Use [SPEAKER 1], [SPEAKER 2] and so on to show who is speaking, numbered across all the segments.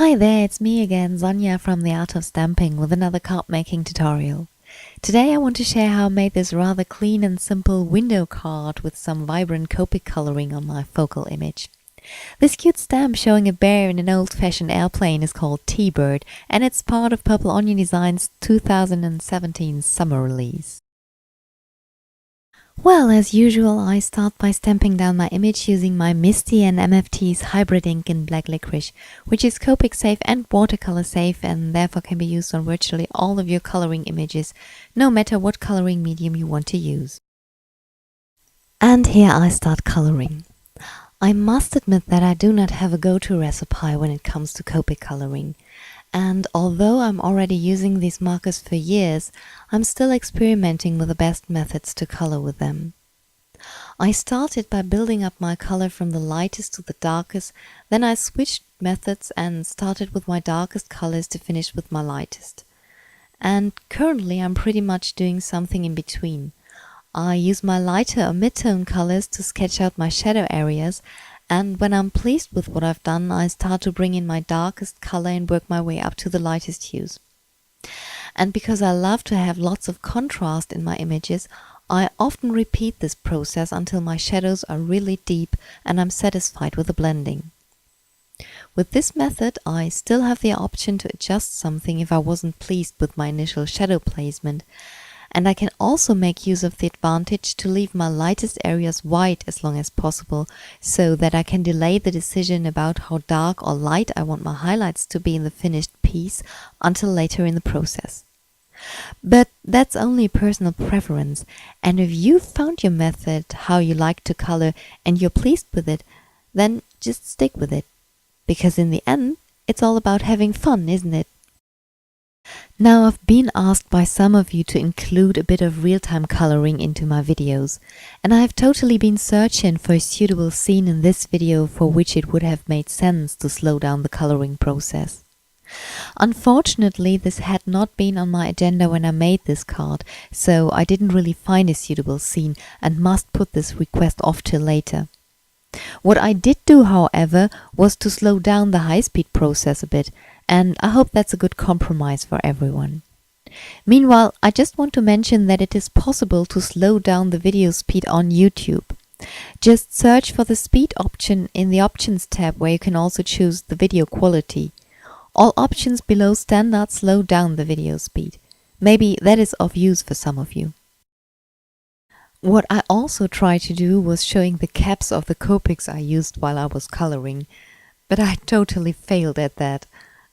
[SPEAKER 1] Hi there, it's me again, Sonia from The Art of Stamping with another card making tutorial. Today I want to share how I made this rather clean and simple window card with some vibrant Copic coloring on my focal image. This cute stamp showing a bear in an old-fashioned airplane is called T-Bird, and it's part of Purple Onion Design's 2017 summer release. Well, as usual, I start by stamping down my image using my Misty and MFT's hybrid ink in black licorice, which is Copic safe and watercolor safe and therefore can be used on virtually all of your coloring images, no matter what coloring medium you want to use. And here I start coloring. I must admit that I do not have a go-to recipe when it comes to Copic coloring. And although I'm already using these markers for years, I'm still experimenting with the best methods to color with them. I started by building up my color from the lightest to the darkest, then I switched methods and started with my darkest colors to finish with my lightest. And currently I'm pretty much doing something in between. I use my lighter or mid-tone colors to sketch out my shadow areas, and when I'm pleased with what I've done, I start to bring in my darkest color and work my way up to the lightest hues. And because I love to have lots of contrast in my images, I often repeat this process until my shadows are really deep and I'm satisfied with the blending. With this method, I still have the option to adjust something if I wasn't pleased with my initial shadow placement. And I can also make use of the advantage to leave my lightest areas white as long as possible, so that I can delay the decision about how dark or light I want my highlights to be in the finished piece until later in the process. But that's only personal preference, and if you've found your method, how you like to color, and you're pleased with it, then just stick with it. Because in the end, it's all about having fun, isn't it? Now, I've been asked by some of you to include a bit of real-time coloring into my videos, and I've totally been searching for a suitable scene in this video for which it would have made sense to slow down the coloring process. Unfortunately, this had not been on my agenda when I made this card, so I didn't really find a suitable scene and must put this request off till later. What I did do, however, was to slow down the high-speed process a bit, and I hope that's a good compromise for everyone. Meanwhile, I just want to mention that it is possible to slow down the video speed on YouTube. Just search for the speed option in the Options tab, where you can also choose the video quality. All options below standard slow down the video speed. Maybe that is of use for some of you. What I also tried to do was showing the caps of the Copics I used while I was coloring, but I totally failed at that.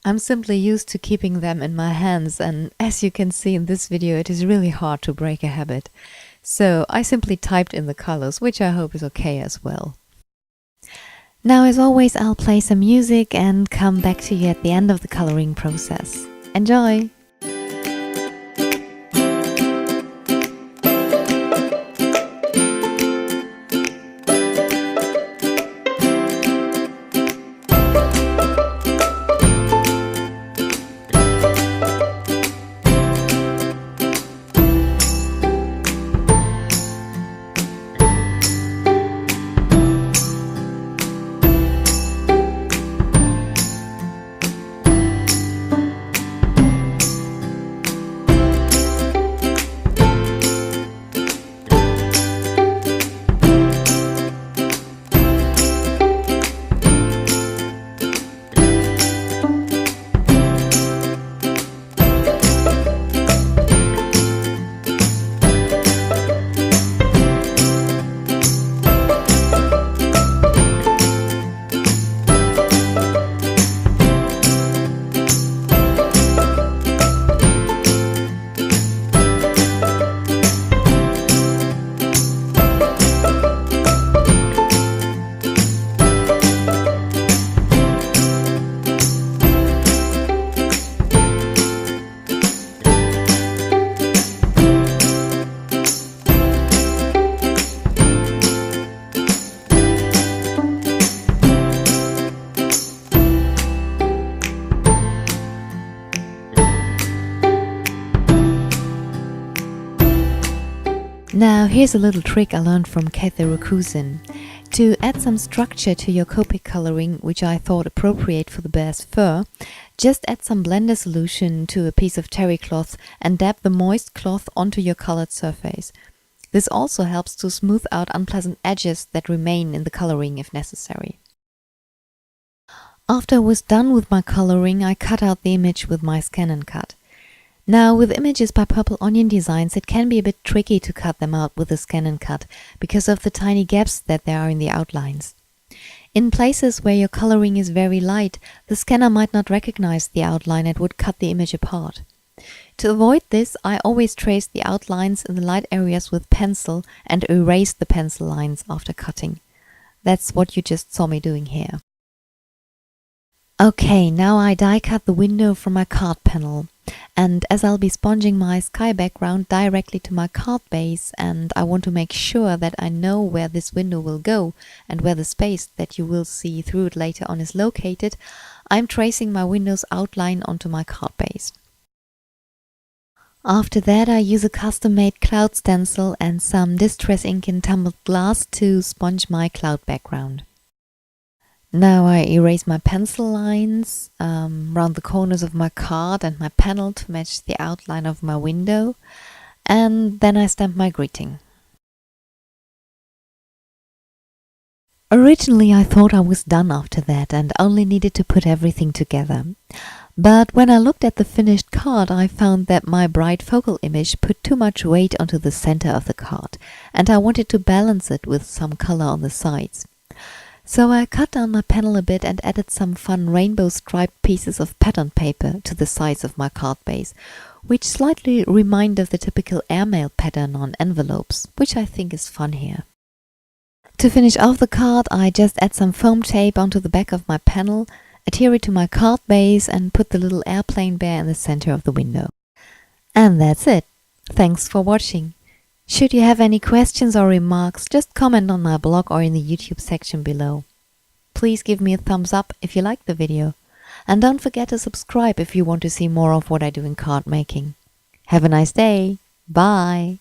[SPEAKER 1] I'm simply used to keeping them in my hands, and as you can see in this video, it is really hard to break a habit. So I simply typed in the colors, which I hope is okay as well. Now, as always, I'll play some music and come back to you at the end of the coloring process. Enjoy! Now here's a little trick I learned from Kathy Rakusin. To add some structure to your Copic coloring, which I thought appropriate for the bear's fur, just add some blender solution to a piece of terry cloth and dab the moist cloth onto your colored surface. This also helps to smooth out unpleasant edges that remain in the coloring if necessary. After I was done with my coloring, I cut out the image with my Scan and Cut. Now, with images by Purple Onion Designs, it can be a bit tricky to cut them out with a Scan and Cut because of the tiny gaps that there are in the outlines. In places where your coloring is very light, the scanner might not recognize the outline and would cut the image apart. To avoid this, I always trace the outlines in the light areas with pencil and erase the pencil lines after cutting. That's what you just saw me doing here. Okay, now I die cut the window from my card panel. And as I'll be sponging my sky background directly to my card base, and I want to make sure that I know where this window will go and where the space that you will see through it later on is located, I'm tracing my window's outline onto my card base. After that, I use a custom-made cloud stencil and some Distress ink in tumbled glass to sponge my cloud background. Now I erase my pencil lines around the corners of my card and my panel to match the outline of my window, and then I stamp my greeting. Originally I thought I was done after that and only needed to put everything together. But when I looked at the finished card, I found that my bright focal image put too much weight onto the center of the card, and I wanted to balance it with some color on the sides. So I cut down my panel a bit and added some fun rainbow striped pieces of pattern paper to the sides of my card base, which slightly remind of the typical airmail pattern on envelopes, which I think is fun here. To finish off the card, I just add some foam tape onto the back of my panel, adhere it to my card base and put the little airplane bear in the center of the window. And that's it. Thanks for watching. Should you have any questions or remarks, just comment on my blog or in the YouTube section below. Please give me a thumbs up if you liked the video. And don't forget to subscribe if you want to see more of what I do in card making. Have a nice day. Bye.